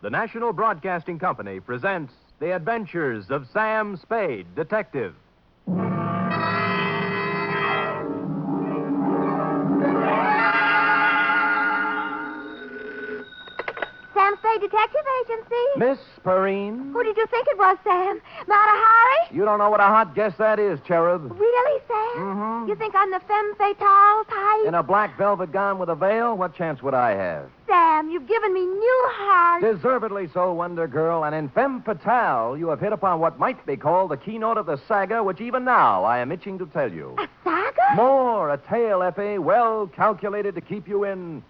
the National Broadcasting Company presents The Adventures of Sam Spade, Detective. Sam Spade Detective Agency. Miss Perrine? Who did you think it was, Sam? Mata Hari? You don't know what a hot guess that is, Cherub. Really, Sam? Mm-hmm. You think I'm the femme fatale type? In a black velvet gown with a veil? What chance would I have? Sam, you've given me new heart. Deservedly so, Wonder Girl. And in femme fatale, you have hit upon what might be called the keynote of the saga, which even now I am itching to tell you. A saga? More, a tale, Effie, well calculated to keep you in...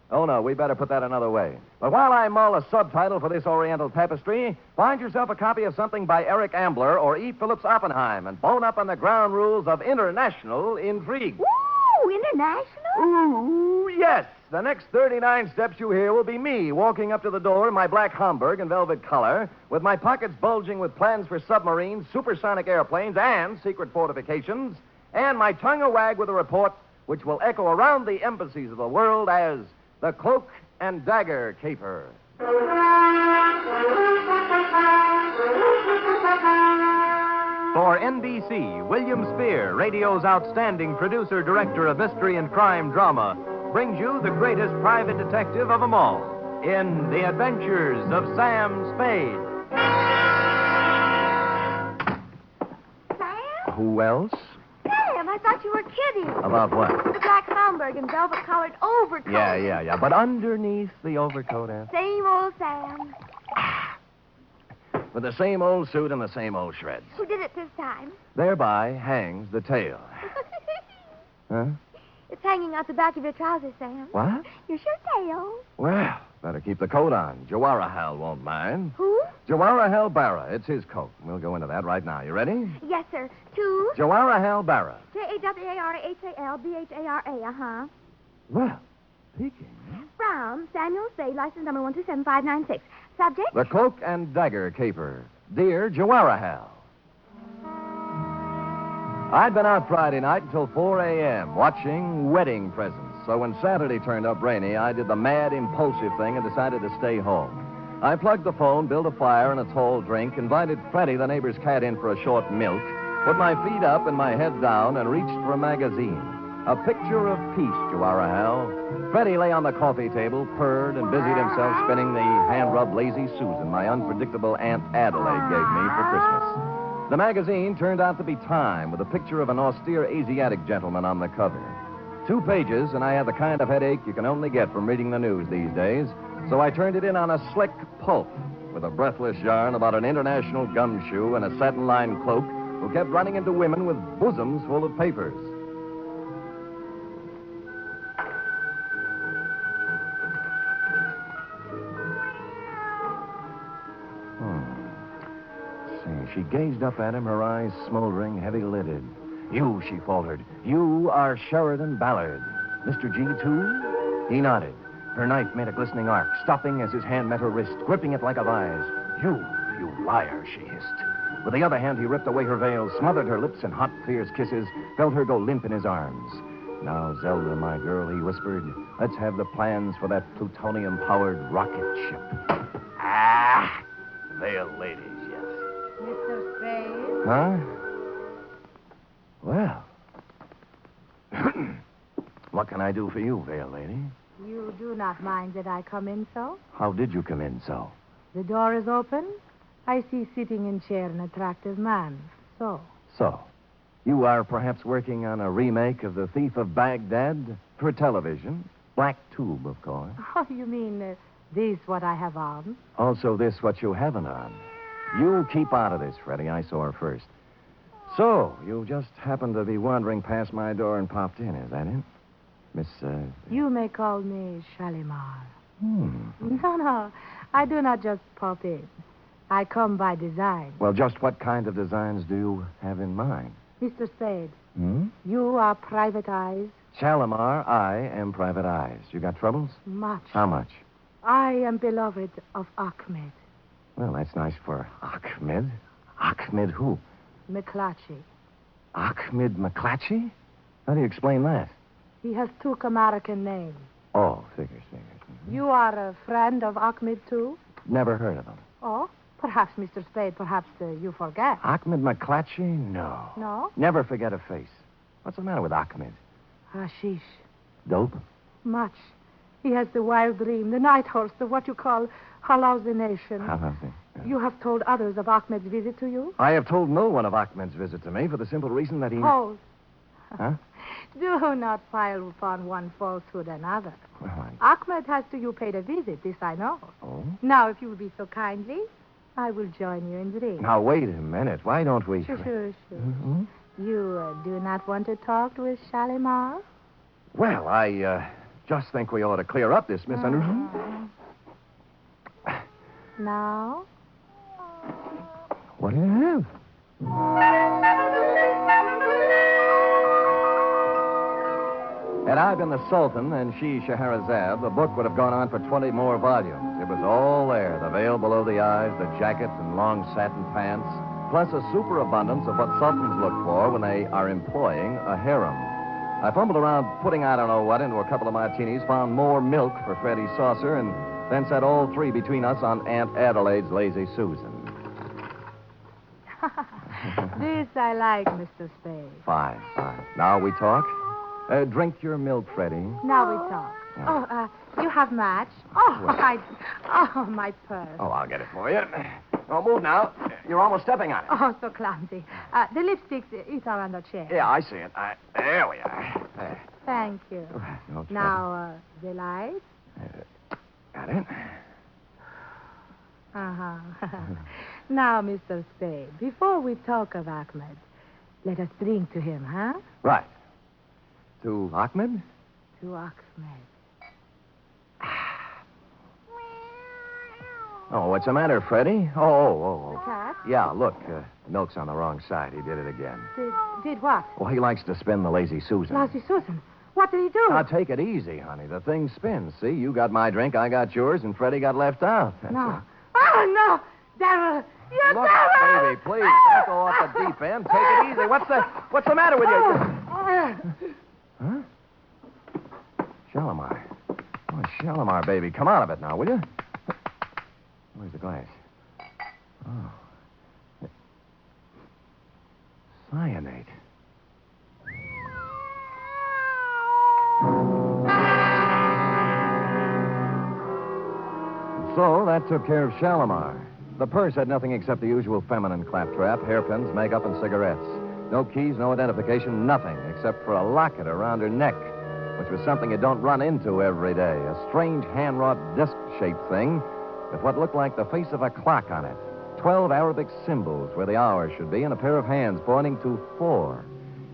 Oh, no, we better put that another way. But while I mull a subtitle for this Oriental tapestry, find yourself a copy of something by Eric Ambler or E. Phillips Oppenheim and bone up on the ground rules of international intrigue. Ooh, international? Ooh, yes. The next 39 steps you hear will be me walking up to the door in my black Homburg and velvet collar, with my pockets bulging with plans for submarines, supersonic airplanes, and secret fortifications, and my tongue a wag with a report which will echo around the embassies of the world as the Cloak and Dagger caper. For NBC, William Spier, radio's outstanding producer-director of mystery and crime drama, brings you the greatest private detective of them all in The Adventures of Sam Spade. Sam? Who else? Sam, I thought you were kidding. About what? The black Homburg and velvet-colored overcoat. Yeah. But underneath the overcoat, Same old Sam. with the same old suit and the same old shreds. Who did it this time? Thereby hangs the tale. Huh? It's hanging out the back of your trousers, Sam. What? Your shirt tail. Well, better keep the coat on. Jawaharlal won't mind. Who? Jawaharlal Barra. It's his coat. We'll go into that right now. You ready? Yes, sir. To Jawaharlal Barra. Jawarhara. Well, speaking. From Samuel Spade, license number 127-596. Subject? The Cloak and Dagger caper. Dear Jawaharlal. I'd been out Friday night until 4 a.m. watching wedding presents. So when Saturday turned up rainy, I did the mad, impulsive thing and decided to stay home. I plugged the phone, built a fire and a tall drink, invited Freddie, the neighbor's cat, in for a short milk, put my feet up and my head down, and reached for a magazine. A picture of peace, Jawaharlal. Freddie lay on the coffee table, purred, and busied himself spinning the hand-rubbed Lazy Susan my unpredictable Aunt Adelaide gave me for Christmas. The magazine turned out to be Time, with a picture of an austere Asiatic gentleman on the cover. 2 pages, and I had the kind of headache you can only get from reading the news these days, so I turned it in on a slick pulp with a breathless yarn about an international gumshoe and a satin-lined cloak who kept running into women with bosoms full of papers. She gazed up at him, her eyes smoldering, heavy-lidded. You, she faltered. You are Sheridan Ballard. Mr. G, too? He nodded. Her knife made a glistening arc, stopping as his hand met her wrist, gripping it like a vise. You liar, she hissed. With the other hand, he ripped away her veil, smothered her lips in hot, fierce kisses, felt her go limp in his arms. Now, Zelda, my girl, he whispered, let's have the plans for that plutonium-powered rocket ship. Ah! Veiled ladies, yes. Mr. Spade? Huh? Well. What can I do for you, Veiled Lady? You do not mind that I come in so? How did you come in so? The door is open. I see sitting in chair an attractive man. So? So, you are perhaps working on a remake of The Thief of Baghdad for television? Black tube, of course. Oh, you mean this what I have on? Also this what you haven't on. You keep out of this, Freddie. I saw her first. So, you just happened to be wandering past my door and popped in, is that it? Miss, You may call me Shalimar. Hmm. No, I do not just pop in. I come by design. Well, just what kind of designs do you have in mind? Mr. Spade, Hmm? you are Private Eyes? Shalimar, I am Private Eyes. You got troubles? Much. How much? I am beloved of Ahmed. Well, that's nice for Ahmed. Ahmed who? McClatchy. Ahmed McClatchy? How do you explain that? He has 2 American names. Oh, figures. You are a friend of Ahmed, too? Never heard of him. Oh, perhaps, Mr. Spade, perhaps you forget. Ahmed McClatchy? No. No? Never forget a face. What's the matter with Ahmed? Hashish. Dope? Much. He has the wild dream, the night horse, the what you call hallucination. Hallucination. You have told others of Ahmed's visit to you? I have told no one of Ahmed's visit to me for the simple reason that he... Hold. Huh? Do not pile upon one falsehood another. Well, Ahmed has to you paid a visit, this I know. Oh? Now, if you will be so kindly, I will join you in the ring. Now, wait a minute. Why don't we... Sure. Mm-hmm. You do not want to talk with Shalimar? Well, I just think we ought to clear up this misunderstanding. Now? What do you have? Had I been the Sultan and she Scheherazade, the book would have gone on for 20 more volumes. It was all there, the veil below the eyes, the jacket and long satin pants, plus a superabundance of what sultans look for when they are employing a harem. I fumbled around putting I don't know what into a couple of martinis, found more milk for Freddie's saucer, and then set all three between us on Aunt Adelaide's Lazy Susan. This I like, Mr. Spade. Fine. Now we talk. Drink your milk, Freddie. Now we talk. Yeah. Oh, you have match? Oh, my purse. Oh, I'll get it for you. Oh, move now. You're almost stepping on it. Oh, so clumsy. The lipsticks, it are on the chair. Yeah, I see it. There we are. There. Thank you. No trouble. Now, the light? Got it. Uh-huh. Now, Mr. Spade, before we talk of Ahmed, let us drink to him, huh? Right. To Ahmed? To Ahmed. Oh, what's the matter, Freddie? Oh. Cat? Yeah, look, milk's on the wrong side. He did it again. Did what? Well, he likes to spin the Lazy Susan. Lazy Susan. What did he do? Now, take it easy, honey. The thing spins. See, you got my drink, I got yours, and Freddie got left out. That's No. all. Oh, no. Darryl. You Look, Darryl. baby, please, don't go off the deep end. Take it easy. What's the matter with you? Huh? Shalimar. Oh, Shalimar, baby. Come out of it now, will you? Where's the glass? Oh. Cyanate. So that took care of Shalimar. The purse had nothing except the usual feminine claptrap, hairpins, makeup, and cigarettes. No keys, no identification, nothing except for a locket around her neck, which was something you don't run into every day. A strange hand-wrought disc-shaped thing with what looked like the face of a clock on it. 12 Arabic symbols where the hour should be, and a pair of hands pointing to 4.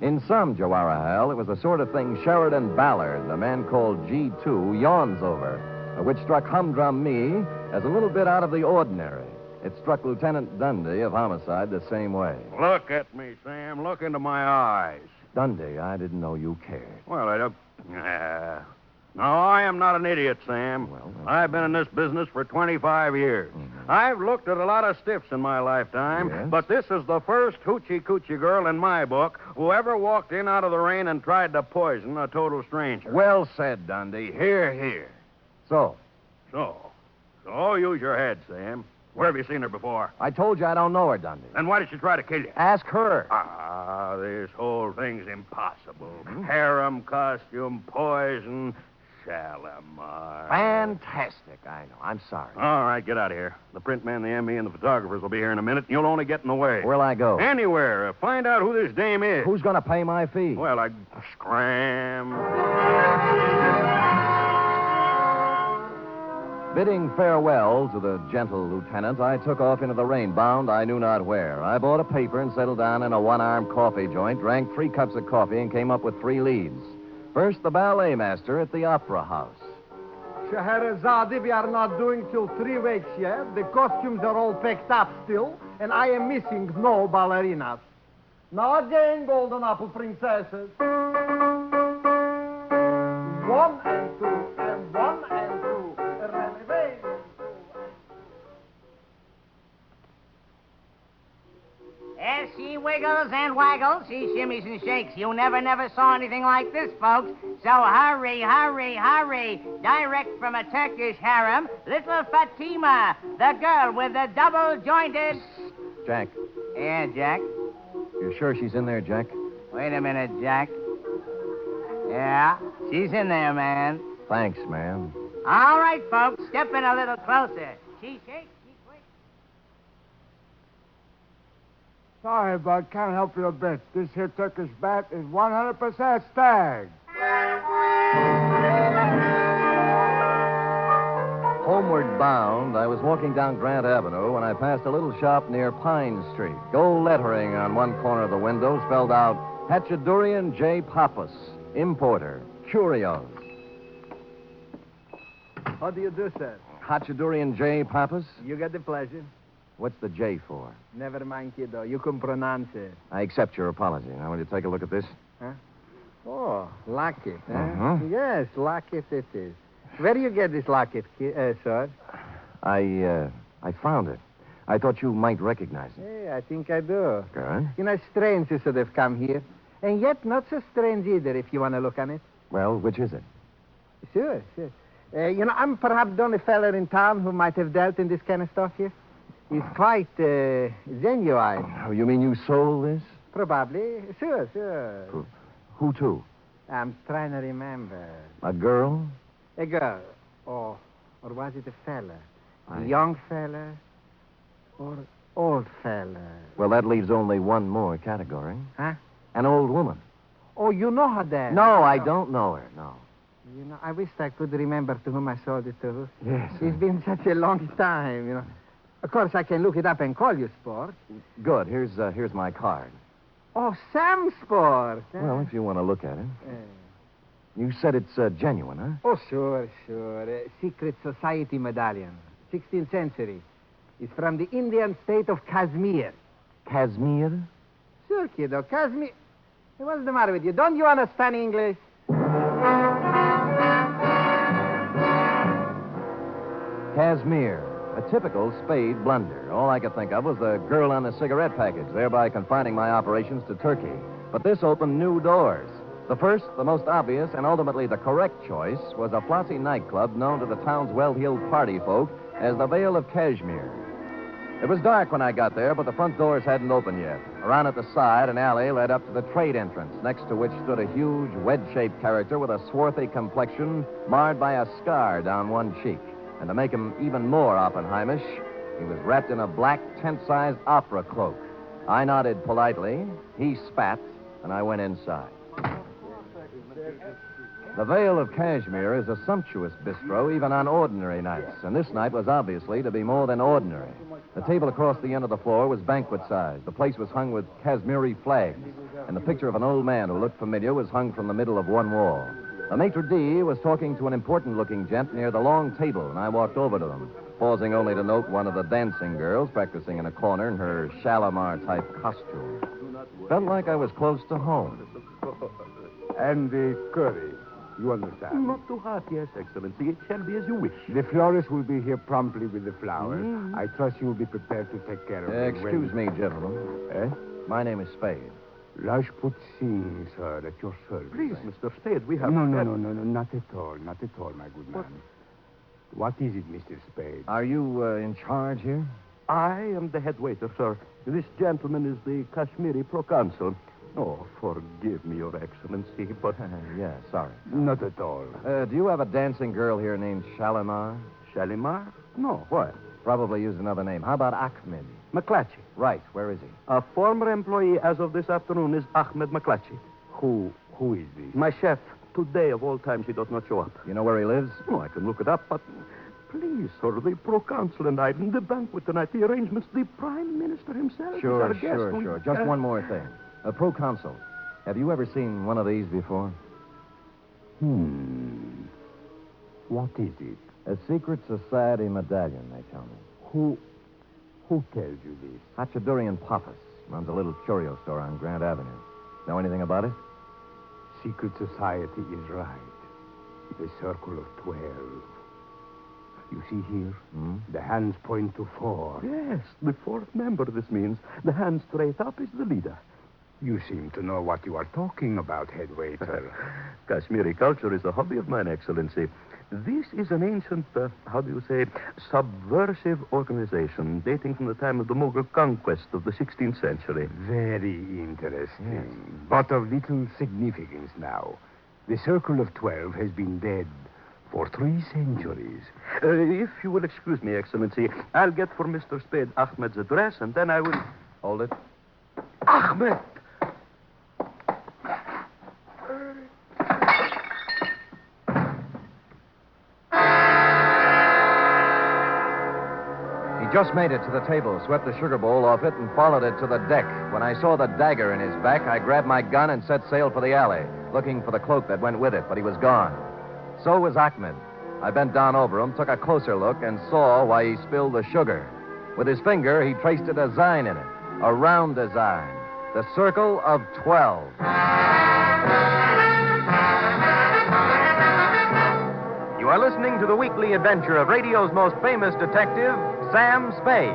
In some Jawaharlal, it was the sort of thing Sheridan Ballard, the man called G2, yawns over, which struck humdrum me as a little bit out of the ordinary. It struck Lieutenant Dundee of Homicide the same way. Look at me, Sam. Look into my eyes. Dundee, I didn't know you cared. Well, I don't... No, I am not an idiot, Sam. Well, I've been in this business for 25 years. Mm-hmm. I've looked at a lot of stiffs in my lifetime, Yes? but this is the first hoochie-coochie girl in my book who ever walked in out of the rain and tried to poison a total stranger. Well said, Dundee. Here. So, So, use your head, Sam. Where have you seen her before? I told you I don't know her, Dundee. Then why did she try to kill you? Ask her. This whole thing's impossible. Harem, costume, poison, Shalimar. Fantastic, I know. I'm sorry. All right, get out of here. The print man, the ME, and the photographers will be here in a minute, and you'll only get in the way. Where'll I go? Anywhere. Find out who this dame is. Who's going to pay my fee? Well, scram. Bidding farewell to the gentle lieutenant, I took off into the rain, bound I knew not where. I bought a paper and settled down in a one-armed coffee joint, drank 3 cups of coffee, and came up with 3 leads. First, the ballet master at the Opera House. Scheherazade, we are not doing till 3 weeks yet. The costumes are all packed up still, and I am missing no ballerinas. Now again, golden apple princesses. 1 and 2, and 1 and 2. Yes, she wiggles and waggles, she shimmies and shakes. You never saw anything like this, folks. So hurry, hurry, hurry. Direct from a Turkish harem, little Fatima, the girl with the double-jointed... Jack, Yeah, Jack? you sure she's in there, Jack? Wait a minute, Jack. Yeah, she's in there, man. Thanks, man. All right, folks, step in a little closer. She shakes, she quakes. Sorry, Bud. Can't help you a bit. This here Turkish bat is 100% stag. Homeward bound, I was walking down Grant Avenue when I passed a little shop near Pine Street. Gold lettering on one corner of the window spelled out, Hatchadurian J. Pappas, importer, curios. How do you do, sir? Hatchadurian J. Pappas? You get the pleasure. What's the J for? Never mind, kiddo. You can pronounce it. I accept your apology. Now, will you take a look at this? Huh? Oh, locket, huh? Uh-huh. Yes, locket it is. Where do you get this locket, sir? I found it. I thought you might recognize it. Hey, I think I do. Good. You know, it's strange you should have come here. And yet not so strange either, if you want to look on it. Well, which is it? Sure. You know, I'm perhaps the only fella in town who might have dealt in this kind of stuff here. He's quite genuine. Oh, you mean you sold this? Probably. Sure. Who to? I'm trying to remember. A girl? A girl. Or was it a fella? I- A young fella? Or old fella? Well, that leaves only one more category. Huh? An old woman. Oh, you know her then? No, I don't know her, no. You know, I wish I could remember to whom I sold it to. Yes. It's been such a long time, you know. Of course, I can look it up and call you, Sport. Good. Here's my card. Oh, Sam Sport. huh? Well, if you want to look at it. Eh. You said it's genuine, huh? Oh, sure. Secret Society medallion. 16th century. It's from the Indian state of Kashmir. Kashmir? Sure, kiddo. Kashmir. Hey, what's the matter with you? Don't you understand English? Kashmir. A typical Spade blunder. All I could think of was the girl on the cigarette package, thereby confining my operations to Turkey. But this opened new doors. The first, the most obvious, and ultimately the correct choice was a flossy nightclub known to the town's well-heeled party folk as the Vale of Kashmir. It was dark when I got there, but the front doors hadn't opened yet. Around at the side, an alley led up to the trade entrance, next to which stood a huge, wedge-shaped character with a swarthy complexion marred by a scar down one cheek. And to make him even more Oppenheimish, he was wrapped in a black, tent-sized opera cloak. I nodded politely, he spat, and I went inside. The Vale of Kashmir is a sumptuous bistro, even on ordinary nights, and this night was obviously to be more than ordinary. The table across the end of the floor was banquet-sized. The place was hung with Kashmiri flags, and the picture of an old man who looked familiar was hung from the middle of one wall. The maitre d' was talking to an important-looking gent near the long table, and I walked over to them, pausing only to note one of the dancing girls practicing in a corner in her Shalimar-type costume. Felt like I was close to home. And the curry. You understand? Not too hot, yes, Excellency. It shall be as you wish. The florist will be here promptly with the flowers. I trust you will be prepared to take care of them. Excuse me, gentlemen. Eh? My name is Spade. Rajput Singh, sir, at your service. Please, Mr. Spade, we have... No, not at all. Not at all, my good man. What is it, Mr. Spade? Are you in charge here? I am the head waiter, sir. This gentleman is the Kashmiri proconsul. Oh, forgive me, Your Excellency, but... Yeah, sorry. Not at all. Do you have a dancing girl here named Shalimar? Shalimar? No, what? Probably used another name. How about Ahmed? McClatchy. Right, where is he? A former employee as of this afternoon is Ahmed McClatchy. Who is this? My chef. Today, of all times, he does not show up. You know where he lives? Oh, I can look it up, but... Please, sir, the proconsul and I, the banquet tonight, the arrangements, the Prime Minister himself is our guest. Sure. Just one more thing. Proconsul, have you ever seen one of these before? What is it? A secret society medallion, they tell me. Who tells you this? Hatchadurian Pappas runs a little curio store on Grant Avenue. Know anything about it? Secret society is right. The circle of 12. You see here? Hmm? The hands point to 4. Yes, the 4th member, this means. The hand straight up is the leader. You seem to know what you are talking about, head waiter. Kashmiri culture is a hobby of mine, Excellency. This is an ancient, subversive organization dating from the time of the Mughal conquest of the 16th century. Very interesting. But of little significance now. The Circle of 12 has been dead for 3 centuries. If you will excuse me, Excellency, I'll get for Mr. Spade Ahmed's address, and then I will... Hold it. Ahmed! Just made it to the table, swept the sugar bowl off it, and followed it to the deck. When I saw the dagger in his back, I grabbed my gun and set sail for the alley, looking for the cloak that went with it, but he was gone. So was Ahmed. I bent down over him, took a closer look, and saw why he spilled the sugar. With his finger, he traced a design in it, a round design, the Circle of 12. You are listening to the weekly adventure of radio's most famous detective, Sam Spade.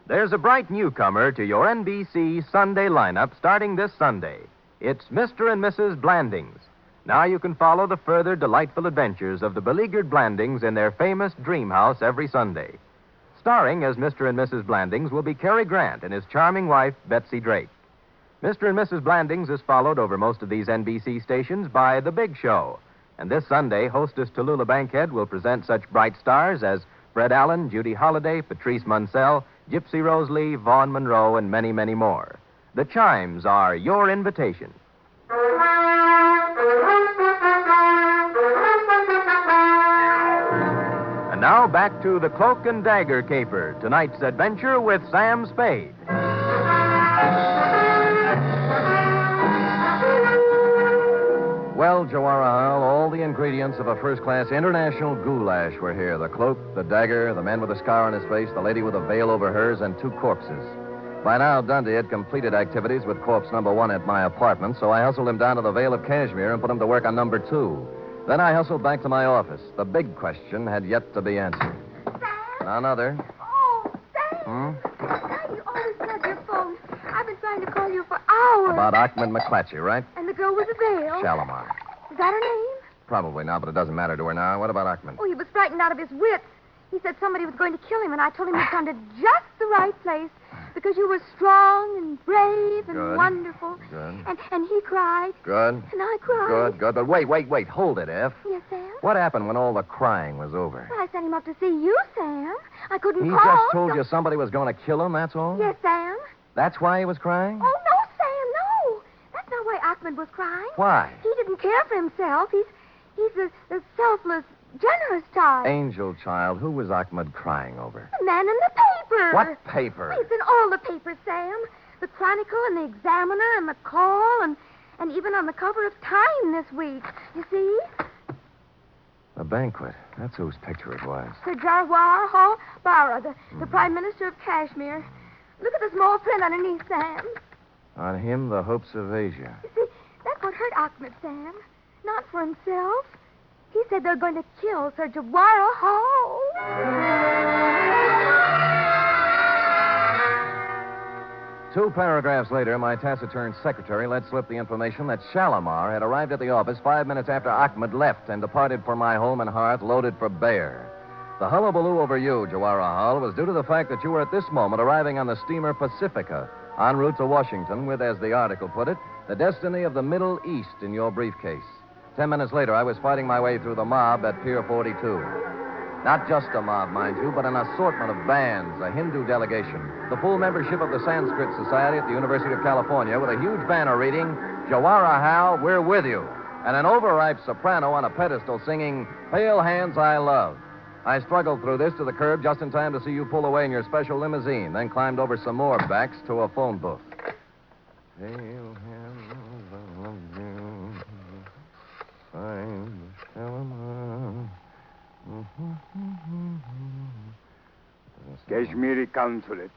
There's a bright newcomer to your NBC Sunday lineup starting this Sunday. It's Mr. and Mrs. Blandings. Now you can follow the further delightful adventures of the beleaguered Blandings in their famous dream house every Sunday. Starring as Mr. and Mrs. Blandings will be Cary Grant and his charming wife, Betsy Drake. Mr. and Mrs. Blandings is followed over most of these NBC stations by The Big Show. And this Sunday, hostess Tallulah Bankhead will present such bright stars as Fred Allen, Judy Holliday, Patrice Munsell, Gypsy Rose Lee, Vaughn Monroe, and many, many more. The chimes are your invitation. And now back to the Cloak and Dagger caper, tonight's adventure with Sam Spade. Well, Jawara, all the ingredients of a first-class international goulash were here. The cloak, the dagger, the man with a scar on his face, the lady with a veil over hers, and 2 corpses. By now, Dunne had completed activities with corpse number 1 at my apartment, so I hustled him down to the Vale of Cashmere and put him to work on number 2. Then I hustled back to my office. The big question had yet to be answered. Sam? Another. Oh, Sam. Why do you always snub your phone? I've been trying to call you for hours. About Ahmed McClatchy, right? And the girl with the veil. Shalimar. Is that her name? Probably not, but it doesn't matter to her now. What about Ahmed? Oh, he was frightened out of his wits. He said somebody was going to kill him, and I told him he'd come to just the right place because you were strong and brave and Good. wonderful. Good. And he cried. Good. And I cried. Good. But wait. Hold it, Eff. Yes, Sam? What happened when all the crying was over? Well, I sent him up to see you, Sam. I couldn't He call. just told you somebody was going to kill him, that's all? Yes, Sam. That's why he was crying? Oh, no, Sam, no. That's not why Ahmed was crying. Why? He didn't care for himself. He's the selfless, generous type. Angel child, who was Ahmed crying over? The man in the paper. What paper? It's in all the papers, Sam. The Chronicle and the Examiner and the Call and even on the cover of Time this week. You see? The banquet. That's whose picture it was. Sir Jawahar Hall Bara, the Prime Minister of Kashmir. Look at the small print underneath, Sam. On him, the hopes of Asia. You see, that's what hurt Ahmed, Sam. Not for himself. He said they're going to kill Sir Jawahar Hall. 2 paragraphs later, my taciturn secretary let slip the information that Shalimar had arrived at the office 5 minutes after Ahmed left and departed for my home and hearth loaded for bear. The hullabaloo over you, Jawahar Hall, was due to the fact that you were at this moment arriving on the steamer Pacifica, en route to Washington with, as the article put it, the destiny of the Middle East in your briefcase. 10 minutes later, I was fighting my way through the mob at Pier 42. Not just a mob, mind you, but an assortment of bands, a Hindu delegation, the full membership of the Sanskrit Society at the University of California with a huge banner reading, Jawahar Hal, we're with you, and an overripe soprano on a pedestal singing, Pale Hands I Love. I struggled through this to the curb just in time to see you pull away in your special limousine, then climbed over some more backs to a phone booth. Pale hands I love you. I'm Shalimar. Kashmiri Consulate.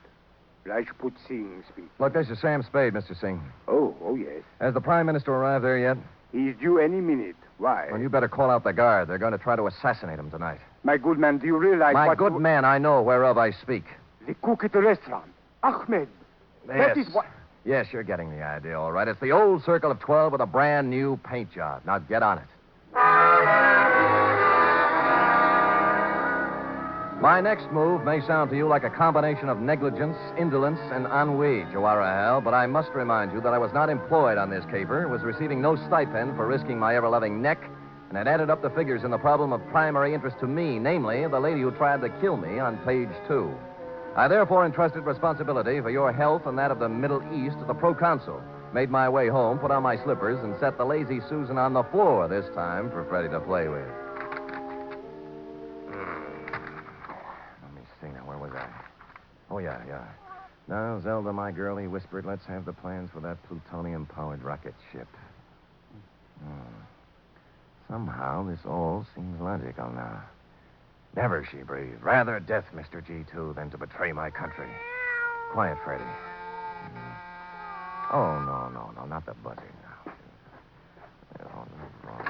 Rajput Singh speaks. Look, this is Sam Spade, Mr. Singh. Oh, yes. Has the Prime Minister arrived there yet? He's due any minute. Why? Well, you better call out the guard. They're going to try to assassinate him tonight. My good man, do you realize My what... good man, I know whereof I speak. The cook at the restaurant. Ahmed. That is what... Yes, you're getting the idea, all right. It's the old Circle of 12 with a brand new paint job. Now get on it. My next move may sound to you like a combination of negligence, indolence, and ennui, Joarahel, but I must remind you that I was not employed on this caper, was receiving no stipend for risking my ever-loving neck, and had added up the figures in the problem of primary interest to me, namely, the lady who tried to kill me on page 2. I therefore entrusted responsibility for your health and that of the Middle East to the proconsul, made my way home, put on my slippers, and set the lazy Susan on the floor this time for Freddie to play with. Where was I? Oh, yeah. Now, Zelda, my girl, he whispered, let's have the plans for that plutonium-powered rocket ship. Somehow, this all seems logical now. Never, she breathed. Rather death, Mr. G2, than to betray my country. Quiet, Freddie. Oh, no, not the buzzing now. Oh, no, wrong.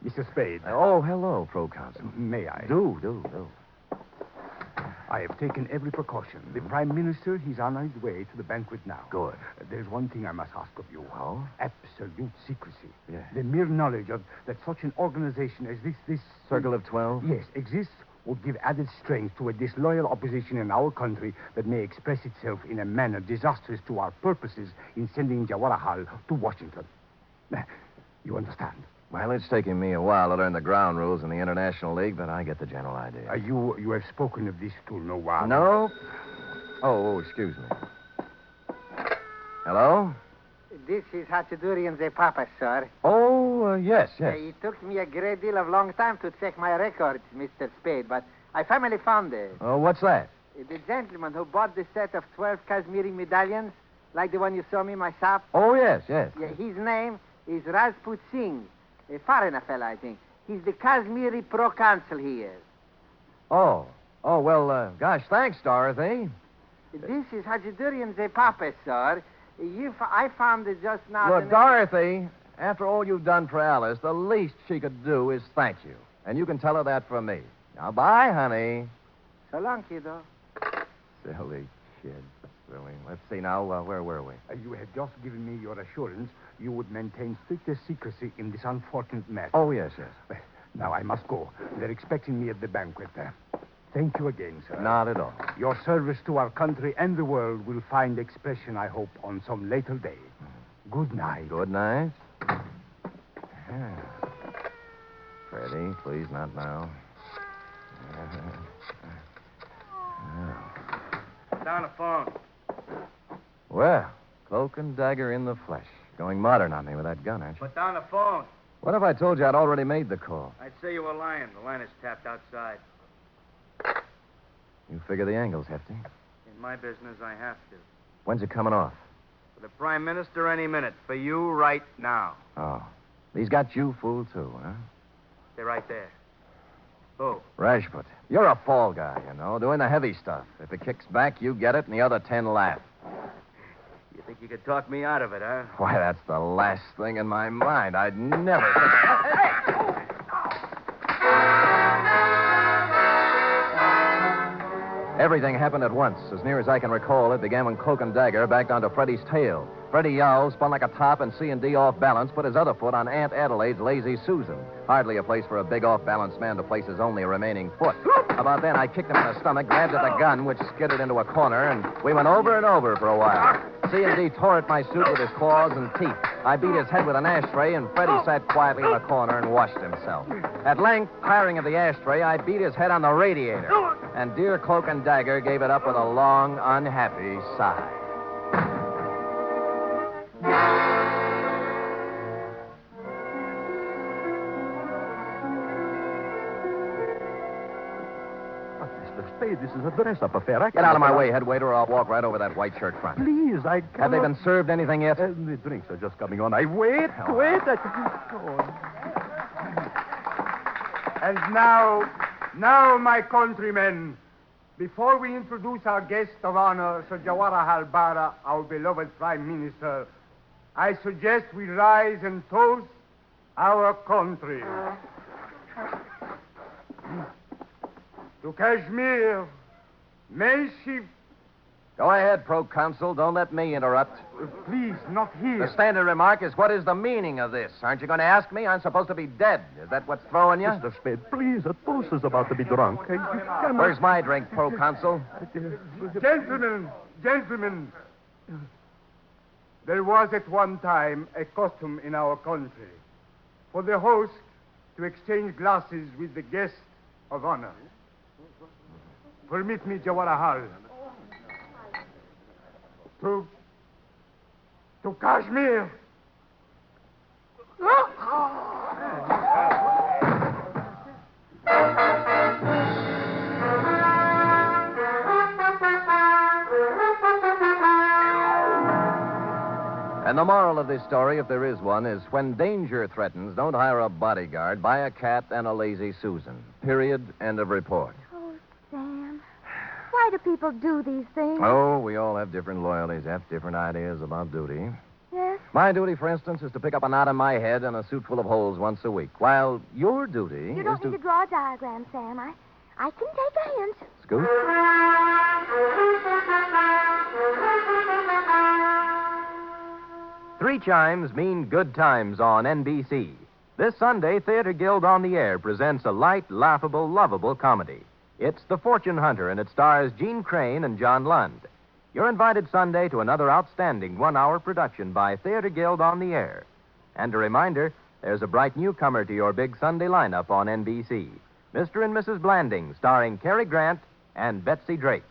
Mr. Spade. Oh, hello, proconsul. May I? Do. I have taken every precaution. The Prime Minister, he's on his way to the banquet now. Good. There's one thing I must ask of you. Oh? Absolute secrecy. Yeah. The mere knowledge of that such an organization as this... Circle of 12? Yes, exists would give added strength to a disloyal opposition in our country that may express itself in a manner disastrous to our purposes in sending Jawaharlal to Washington. You understand? Well, it's taking me a while to learn the ground rules in the International League, but I get the general idea. You have spoken of this to no one? No? Oh, excuse me. Hello? This is Hachidurian the Papa, sir. Oh, yes. It took me a great deal of long time to check my records, Mr. Spade, but I finally found it. Oh, what's that? The gentleman who bought the set of 12 Kashmiri medallions, like the one you saw me in my shop. Oh, yes. Yeah, his name is Rajput Singh. A foreigner fella, I think. He's the Kashmiri proconsul here. Oh, well, gosh, thanks, Dorothy. This is Hachidurian the Papa, sir. I found it just now. Look, Dorothy, after all you've done for Alice, the least she could do is thank you. And you can tell her that from me. Now, bye, honey. So long, kiddo. Silly kid. Silly. Let's see now, where were we? You have just given me your assurance you would maintain strictest secrecy in this unfortunate matter. Oh, yes. Well, now I must go. They're expecting me at the banquet. Thank you again, sir. Not at all. Your service to our country and the world will find expression, I hope, on some later day. Good night. Good night. Freddie, please, not now. Down the phone. Well, Cloak and Dagger in the flesh. Going modern on me with that gun, aren't you? Put down the phone. What if I told you I'd already made the call? I'd say you were lying. The line is tapped outside. You figure the angle's hefty. In my business, I have to. When's it coming off? For the Prime Minister, any minute. For you, right now. Oh. He's got you fooled, too, huh? They're right there. Who? Rajput. You're a fall guy, doing the heavy stuff. If it kicks back, you get it, and the other 10 laugh. You think you could talk me out of it, huh? Why, that's the last thing in my mind. I'd never think... Everything happened at once. As near as I can recall, it began when Cloak and Dagger backed onto Freddie's tail. Freddie yowled, spun like a top, and C&D off balance, put his other foot on Aunt Adelaide's lazy Susan. Hardly a place for a big off-balance man to place his only remaining foot. About then, I kicked him in the stomach, grabbed at the gun, which skidded into a corner, and we went over and over for a while. C&D tore at my suit with his claws and teeth. I beat his head with an ashtray, and Freddie sat quietly in the corner and washed himself. At length, tiring of the ashtray, I beat his head on the radiator. And dear Cloak and Dagger gave it up with a long, unhappy sigh. Mr. Spade, this is a dress-up affair. Get out of my way, head waiter, or I'll walk right over that white shirt front. Please, I cannot... Have they been served anything yet? The drinks are just coming on. Wait. And now, my countrymen, Before we introduce our guest of honor, Sir Jawaharlal Bara, our beloved Prime Minister, I suggest we rise and toast our country. To Kashmir, may she... Go ahead, Proconsul. Don't let me interrupt. Please, not here. The standard remark is, what is the meaning of this? Aren't you going to ask me? I'm supposed to be dead. Is that what's throwing you? Mr. Spade, please, a toast is about to be drunk. You cannot... Where's my drink, Proconsul? Gentlemen, there was at one time a custom in our country for the host to exchange glasses with the guest of honor. Permit me, Jawaharlal. To Kashmir. And the moral of this story, if there is one, is when danger threatens, don't hire a bodyguard. Buy a cat and a lazy Susan. Period. End of report. Oh, Sam. Why do people do these things? Oh, we all have different loyalties, have different ideas about duty. Yes? My duty, for instance, is to pick up a knot in my head and a suit full of holes once a week, while your duty You don't is need to draw a diagram, Sam. I can take a hint. Scoot? Three chimes mean good times on NBC. This Sunday, Theater Guild on the Air presents a light, laughable, lovable comedy. It's The Fortune Hunter, and it stars Gene Crane and John Lund. You're invited Sunday to another outstanding one-hour production by Theater Guild on the Air. And a reminder, there's a bright newcomer to your big Sunday lineup on NBC. Mr. and Mrs. Blanding, starring Cary Grant and Betsy Drake.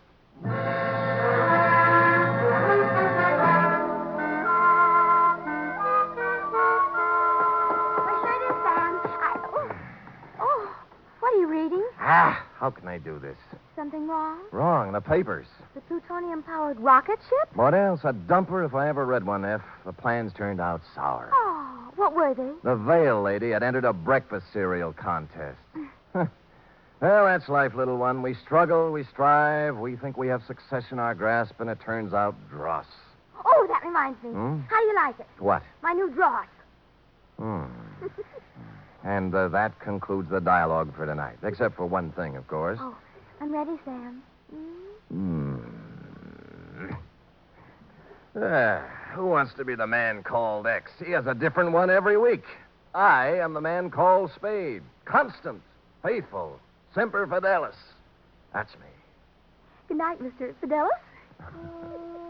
How can I do this? Something wrong? Wrong. The papers. The plutonium-powered rocket ship? What else? A dumper if I ever read one, F. The plans turned out sour. Oh, what were they? The Vale lady had entered a breakfast cereal contest. Well, that's life, little one. We struggle, we strive, we think we have success in our grasp, and it turns out dross. Oh, that reminds me. How do you like it? What? My new dross. And that concludes the dialogue for tonight. Except for one thing, of course. Oh, I'm ready, Sam. Who wants to be the man called X? He has a different one every week. I am the man called Spade. Constant, faithful, semper fidelis. That's me. Good night, Mr. Fidelis.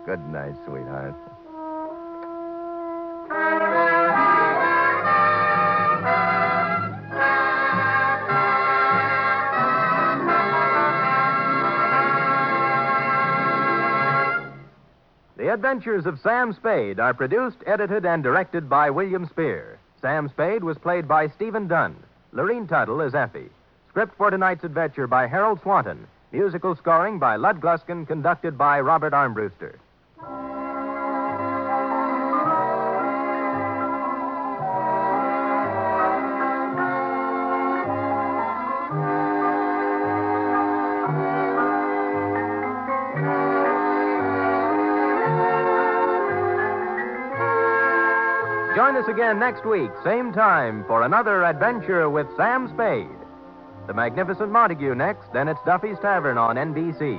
Good night, sweetheart. The Adventures of Sam Spade are produced, edited, and directed by William Spier. Sam Spade was played by Stephen Dunne. Lurene Tuttle is Effie. Script for tonight's adventure by Harold Swanton. Musical scoring by Lud Gluskin, conducted by Robert Armbruster. Join us again next week, same time, for another adventure with Sam Spade. The Magnificent Montague next, then it's Duffy's Tavern on NBC.